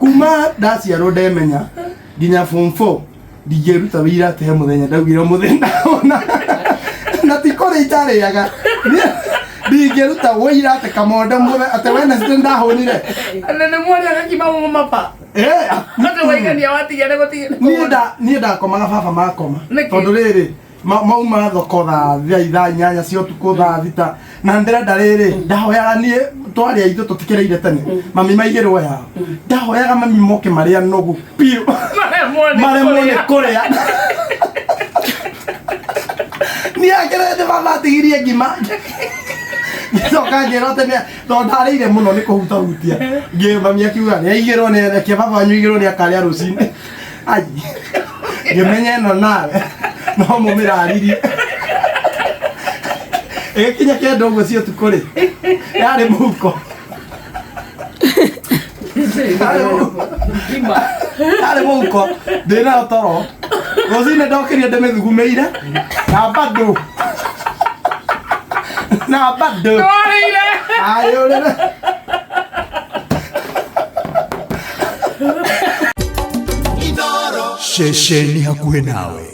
kuma ndaciarwo ndemenya nginya form 4 ndigeruta wira ate he muthenya ndaugire muthenya na tikore itariaga ndigeruta wira ate Kamonde Mbugua ate wena ndahonire anene mwana akakima mama hata waigania watigane gotigane ni ndakomaga baba makoma tondu riri mauma thoko thaa inyanya cia utuku thaa thita na ndirenda riri ndahoyaga nie twari aithu tutikereire tene mami maigirwo yao ndahoyaga mami moke maria nogu piu maremone kuria ni agerete baba tigirie ngima Soka ngero tene to ndarire muno ni kuhuta hutia ngi mami akiuga ni aigirwo ni reke baba wanyu igirwo ni akaria rucini ai ngimenye no nawe no mumirariri kinya kendo ngo cio tukuri yari muko yari muko ndina toro rosine ndokirie ndemithugumeire na bado ayo rere Inooro shesheni hakuhe nawe.